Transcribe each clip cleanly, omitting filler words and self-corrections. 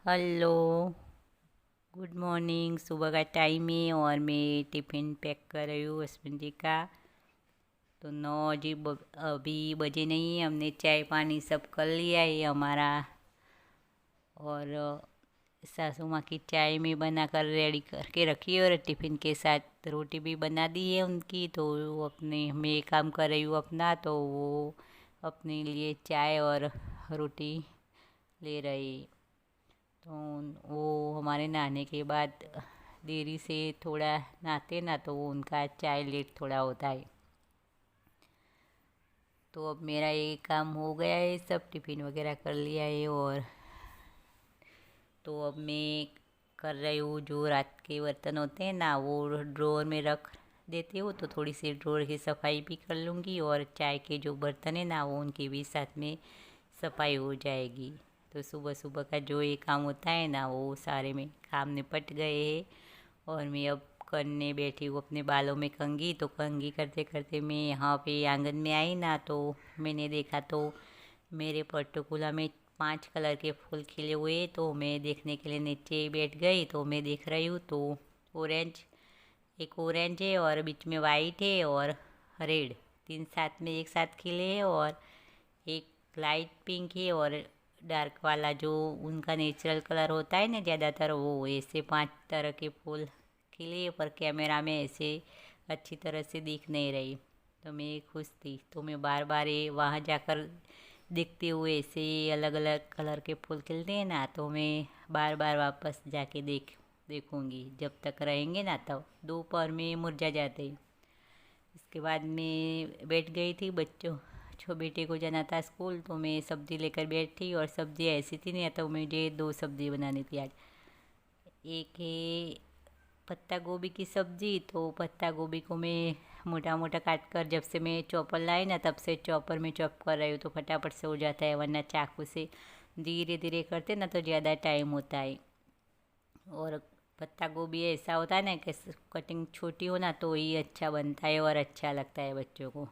Hello. Good morning. सुबह का time है और मैं टिफ़िन पैक कर रही हूँ हस्बैंड जी का। तो 9 जी अभी बजे नहीं है, हमने चाय पानी सब कर लिया है हमारा। और सासू माँ की चाय में बना कर रेडी करके रखी है और टिफ़िन के साथ रोटी भी बना दी है उनकी। तो वो अपने मैं काम कर रही हूँ अपना, तो वो अपने लिए चाय और रोटी ले रही। तो वो हमारे नहाने के बाद देरी से थोड़ा नहाते ना, तो वो उनका चाय लेट थोड़ा होता है। तो अब मेरा ये काम हो गया है, सब टिफ़िन वगैरह कर लिया है। और तो अब मैं कर रही हूँ, जो रात के बर्तन होते हैं ना वो ड्रॉर में रख देती हूँ, तो थोड़ी सी ड्रॉर की सफाई भी कर लूँगी और चाय के जो बर्तन है ना वो उनके भी साथ में सफाई हो जाएगी। तो सुबह सुबह का जो ये काम होता है ना वो सारे में काम निपट गए हैं। और मैं अब करने बैठी हूँ अपने बालों में कंघी। तो कंघी करते करते मैं यहाँ पे आंगन में आई ना, तो मैंने देखा तो मेरे पर्टिकुलर में 5 कलर के फूल खिले हुए। तो मैं देखने के लिए नीचे बैठ गई, तो मैं देख रही हूँ तो ऑरेंज, एक ऑरेंज है और बीच में वाइट है और रेड, तीन साथ में एक साथ खिले हैं। और एक लाइट पिंक है और डार्क वाला जो उनका नेचुरल कलर होता है ना ज़्यादातर, वो ऐसे 5 तरह के फूल खिले, पर कैमरा में ऐसे अच्छी तरह से दिख नहीं रही। तो मैं खुश थी, तो मैं बार बार ये वहाँ जाकर देखते हुए ऐसे अलग अलग कलर के फूल खिलते हैं ना, तो मैं बार बार वापस जाके देखूंगी। जब तक रहेंगे ना तब दोपहर में मुरझा जाते हैं। इसके बाद मैं बैठ गई थी, बच्चों बेटे को जाना था स्कूल, तो मैं सब्ज़ी लेकर बैठी और सब्ज़ी ऐसी थी नहीं, तो मुझे 2 सब्ज़ी बनानी थी आज। एक है पत्ता गोभी की सब्ज़ी। तो पत्ता गोभी को मैं मोटा मोटा काट कर, जब से मैं चॉपर लाई ना तब से चॉपर में चॉप कर रही हूँ, तो फटाफट से हो जाता है, वरना चाकू से धीरे धीरे करते ना तो ज़्यादा टाइम होता है। और पत्ता गोभी ऐसा होता है ना कि कटिंग छोटी हो ना तो ही अच्छा बनता है और अच्छा लगता है बच्चों को।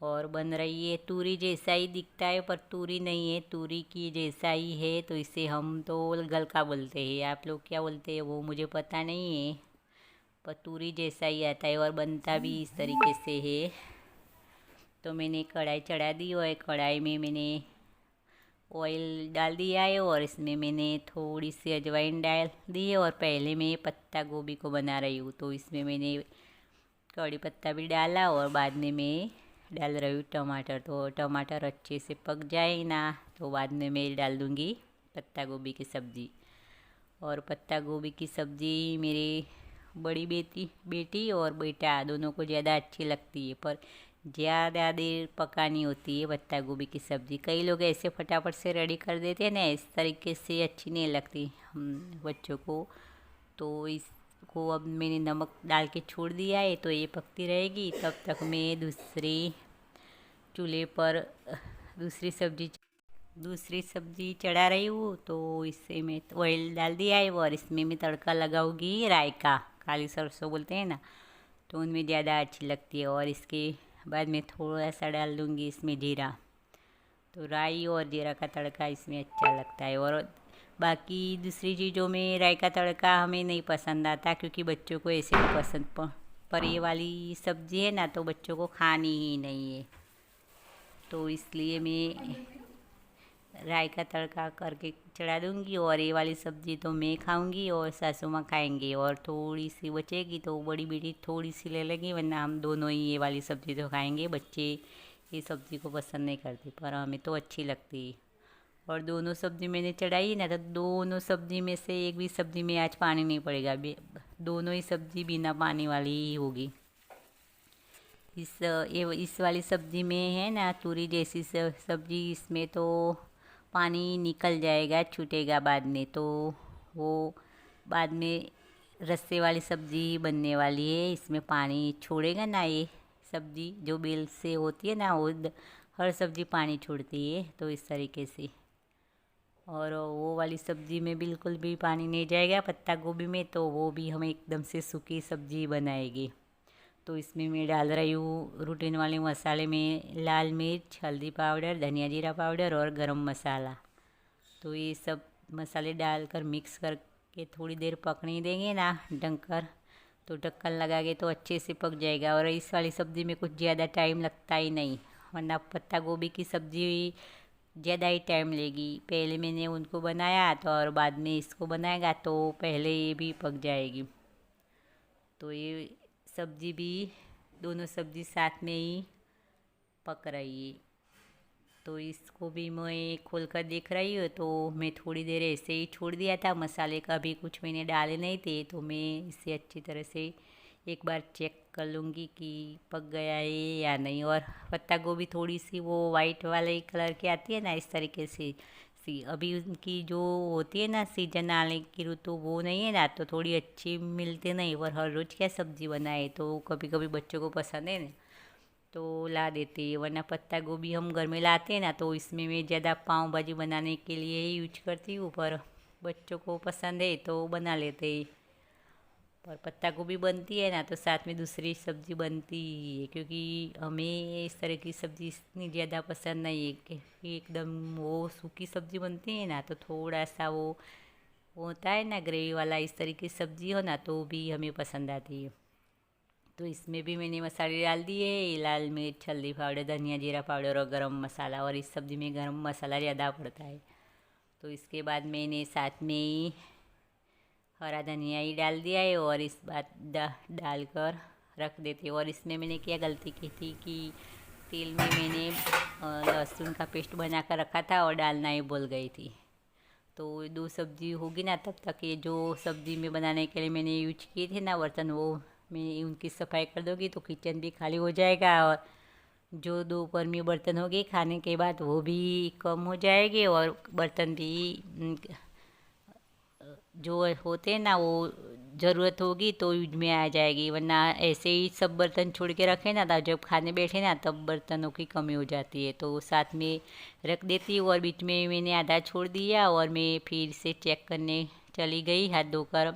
और बन रही है तूरी जैसा ही दिखता है, पर तूरी नहीं है, तूरी की जैसा ही है। तो इसे हम तो गलका बोलते हैं, आप लोग क्या बोलते हैं वो मुझे पता नहीं है, पर तूरी जैसा ही आता है और बनता भी इस तरीके से है। तो मैंने कढ़ाई चढ़ा दी और कढ़ाई में मैंने ऑयल डाल दिया है और इसमें मैंने थोड़ी सी अजवाइन डाल दी है। और पहले मैं पत्ता गोभी को बना रही हूँ, तो इसमें मैंने कड़ी पत्ता भी डाला और बाद में मैं डाल रही हूँ टमाटर। तो टमाटर अच्छे से पक जाए ना तो बाद में मैं डाल दूँगी पत्ता गोभी की सब्ज़ी। और पत्ता गोभी की सब्ज़ी मेरी बड़ी बेटी और बेटा दोनों को ज़्यादा अच्छी लगती है, पर ज़्यादा देर पकानी होती है पत्ता गोभी की सब्ज़ी। कई लोग ऐसे फटाफट से रेडी कर देते हैं ना, इस तरीके से अच्छी नहीं लगती हम बच्चों को। तो इसको अब मैंने नमक डाल के छोड़ दिया है, तो ये पकती रहेगी। तब तक मैं चूल्हे पर दूसरी सब्ज़ी चढ़ा रही हूँ। तो इससे मैं ऑयल डाल दिया है और इसमें मैं तड़का लगाऊंगी राई का, काली सरसों बोलते हैं ना, तो उनमें ज़्यादा अच्छी लगती है। और इसके बाद मैं थोड़ा सा डाल दूँगी इसमें जीरा। तो राई और जीरा का तड़का इसमें अच्छा लगता है। और बाकी दूसरी चीज़ों में राई का तड़का हमें नहीं पसंद आता, क्योंकि बच्चों को ऐसे नहीं पसंद, पर ये वाली सब्ज़ी है ना तो बच्चों को खानी ही नहीं है, तो इसलिए मैं राई का तड़का करके चढ़ा दूँगी। और ये वाली सब्ज़ी तो मैं खाऊंगी और सासू माँ खाएंगी, और थोड़ी सी बचेगी तो बड़ी बेटी थोड़ी सी ले लेगी, वरना हम दोनों ही ये वाली सब्ज़ी तो खाएंगे। बच्चे ये सब्ज़ी को पसंद नहीं करते, पर हमें तो अच्छी लगती है। और दोनों सब्ज़ी मैंने चढ़ाई ना, तो दोनों सब्ज़ी में से एक भी सब्ज़ी में आज पानी नहीं पड़ेगा, दोनों ही सब्ज़ी बिना पानी वाली ही होगी। इस वाली सब्ज़ी में है ना तूरी जैसी सब्ज़ी, इसमें तो पानी निकल जाएगा, छूटेगा बाद में, तो वो बाद में रस्से वाली सब्ज़ी बनने वाली है, इसमें पानी छोड़ेगा ना। ये सब्ज़ी जो बेल से होती है ना वो हर सब्ज़ी पानी छोड़ती है, तो इस तरीके से। और वो वाली सब्ज़ी में बिल्कुल भी पानी नहीं जाएगा पत्ता गोभी में, तो वो भी हमें एकदम से सूखी सब्ज़ी बनाएगी। तो इसमें मैं डाल रही हूँ रूटीन वाले मसाले में लाल मिर्च, हल्दी पाउडर, धनिया जीरा पाउडर और गरम मसाला। तो ये सब मसाले डालकर मिक्स करके थोड़ी देर पकने देंगे ना ढककर, तो ढक्कन लगा के तो अच्छे से पक जाएगा। और इस वाली सब्ज़ी में कुछ ज़्यादा टाइम लगता ही नहीं, वरना पत्ता गोभी की सब्ज़ी ज़्यादा ही टाइम लेगी। पहले मैंने उनको बनाया तो और बाद में इसको बनाएगा तो पहले ये भी पक जाएगी। तो ये सब्ज़ी भी, दोनों सब्ज़ी साथ में ही पक रही है। तो इसको भी मैं खोल कर देख रही हूँ। तो मैं थोड़ी देर ऐसे ही छोड़ दिया था, मसाले का भी कुछ मैंने डाले नहीं थे, तो मैं इसे अच्छी तरह से एक बार चेक कर लूँगी कि पक गया है या नहीं। और पत्ता गोभी थोड़ी सी वो वाइट वाले कलर की आती है ना, इस तरीके से अभी उनकी जो होती है ना सीजन आने की ऋतु, वो नहीं है ना, तो थोड़ी अच्छी मिलती नहीं। और हर रोज़ क्या सब्ज़ी बनाए, तो कभी कभी बच्चों को पसंद है ना तो ला देते हैं। वरना पत्ता गोभी हम घर में लाते हैं ना, तो इसमें मैं ज़्यादा पाव भाजी बनाने के लिए ही यूज करती हूँ, पर बच्चों को पसंद है तो बना लेते हैं। पर पत्ता गोभी बनती है ना तो साथ में दूसरी सब्ज़ी बनती है, क्योंकि हमें इस तरह की सब्ज़ी इतनी ज़्यादा पसंद नहीं है कि एकदम वो सूखी सब्ज़ी बनती है ना, तो थोड़ा सा वो होता है ना ग्रेवी वाला, इस तरह की सब्ज़ी हो ना तो भी हमें पसंद आती है। तो इसमें भी मैंने मसाले डाल दिए, लाल मिर्च, हल्दी पाउडर, धनिया जीरा पाउडर और गरम मसाला। और इस सब्ज़ी में गरम मसाला ज़्यादा पड़ता है। तो इसके बाद मैंने साथ में ही हरा धनिया ही डाल दिया है और इस बात डालकर रख देती हूँ। और इसमें मैंने क्या गलती की थी कि तेल में मैंने लहसुन का पेस्ट बना कर रखा था और डालना ही भूल गई थी। तो दो सब्ज़ी होगी ना, तब तक ये जो सब्ज़ी में बनाने के लिए मैंने यूज किए थे ना बर्तन, वो मैं उनकी सफाई कर दूँगी तो किचन भी खाली हो जाएगा। और जो दोपहर में बर्तन होंगे खाने के बाद वो भी कम हो जाएंगे, और बर्तन भी जो होते हैं ना वो ज़रूरत होगी तो यूज में आ जाएगी। वरना ऐसे ही सब बर्तन छोड़ के रखे ना, तब जब खाने बैठे ना तब बर्तनों की कमी हो जाती है। तो साथ में रख देती हूँ और बीच में मैंने आधा छोड़ दिया और मैं फिर से चेक करने चली गई हाथ धोकर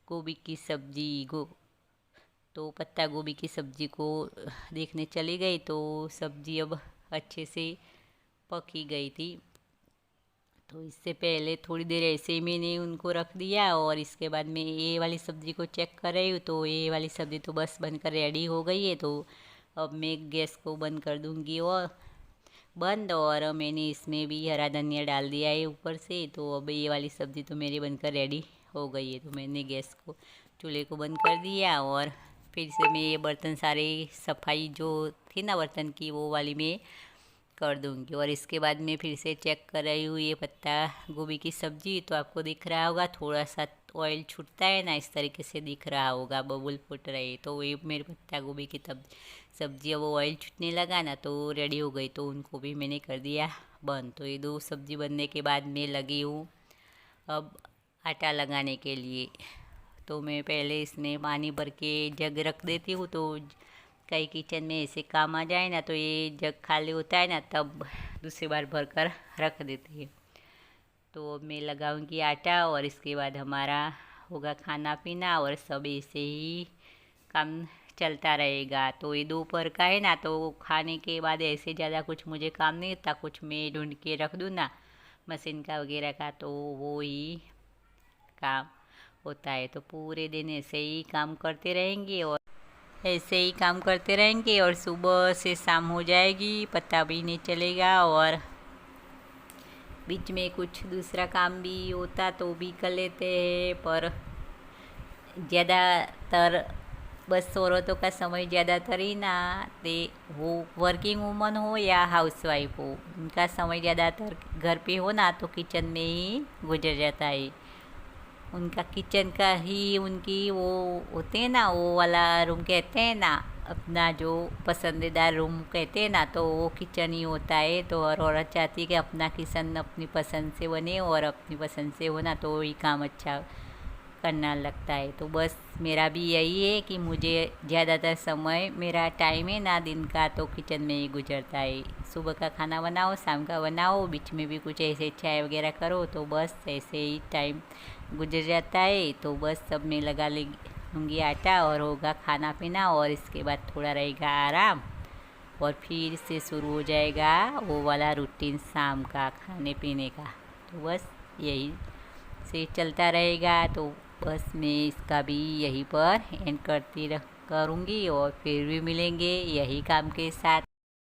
गोभी की सब्ज़ी तो पत्ता गोभी की सब्ज़ी को देखने चली गई। तो सब्ज़ी अब अच्छे से पकी गई थी। तो इससे पहले थोड़ी देर ऐसे ही मैंने उनको रख दिया और इसके बाद मैं ये वाली सब्ज़ी को चेक कर रही हूँ। तो ये वाली सब्ज़ी तो बस बनकर रेडी हो गई है। तो अब मैं गैस को बंद कर दूँगी और मैंने इसमें भी हरा धनिया डाल दिया है ऊपर से। तो अब ये वाली सब्ज़ी तो मेरी बनकर रेडी हो गई है। तो मैंने गैस को, चूल्हे को बंद कर दिया और फिर से मैं ये बर्तन सारे सफाई जो थी ना बर्तन की, वो वाली मैं कर दूंगी। और इसके बाद मैं फिर से चेक कर रही हूँ ये पत्ता गोभी की सब्ज़ी। तो आपको दिख रहा होगा थोड़ा सा ऑयल छूटता है ना, इस तरीके से दिख रहा होगा, बबुल फुट रहे। तो ये मेरे पत्ता गोभी की सब्ज़ी अब ऑयल छूटने लगा ना तो रेडी हो गई। तो उनको भी मैंने कर दिया बंद। तो ये दो सब्ज़ी बनने के बाद मैं लगी हूँ अब आटा लगाने के लिए। तो मैं पहले इसमें पानी भर के जग रख देती हूँ। तो कई किचन में ऐसे काम आ जाए ना तो ये जग खाली होता है ना, तब दूसरी बार भर कर रख देती है। तो अब मैं लगाऊंगी आटा और इसके बाद हमारा होगा खाना पीना और सब ऐसे ही काम चलता रहेगा। तो ये दोपहर का है ना, तो खाने के बाद ऐसे ज़्यादा कुछ मुझे काम नहीं था, कुछ मैं ढूंढ के रख दूँ ना मशीन का वगैरह का, तो वो ही काम होता है। तो पूरे दिन ऐसे ही काम करते रहेंगे और ऐसे ही काम करते रहेंगे और सुबह से शाम हो जाएगी, पता भी नहीं चलेगा। और बीच में कुछ दूसरा काम भी होता तो भी कर लेते हैं, पर ज़्यादातर बस औरतों का समय ज़्यादातर ही ना ते वो वर्किंग वूमन हो या हाउसवाइफ हो, उनका समय ज़्यादातर घर पे हो ना तो किचन में ही गुजर जाता है। उनका किचन का ही उनकी वो होते हैं ना, वो वाला रूम कहते हैं ना, अपना जो पसंदीदा रूम कहते हैं ना, तो वो किचन ही होता है। तो हर औरत चाहती है कि अपना किचन अपनी पसंद से बने और अपनी पसंद से होना तो वही काम अच्छा करना लगता है। तो बस मेरा भी यही है कि मुझे ज़्यादातर समय मेरा टाइम है ना दिन का तो किचन में ही गुजरता है। सुबह का खाना बनाओ, शाम का बनाओ, बीच में भी कुछ ऐसे चाय वगैरह करो, तो बस ऐसे ही टाइम गुजर जाता है। तो बस सब में लगा लूँगी आटा और होगा खाना पीना और इसके बाद थोड़ा रहेगा आराम और फिर से शुरू हो जाएगा वो वाला रूटीन शाम का खाने पीने का। तो बस यही से चलता रहेगा। तो बस मैं इसका भी यहीं पर एंड करूँगी और फिर भी मिलेंगे यही काम के साथ।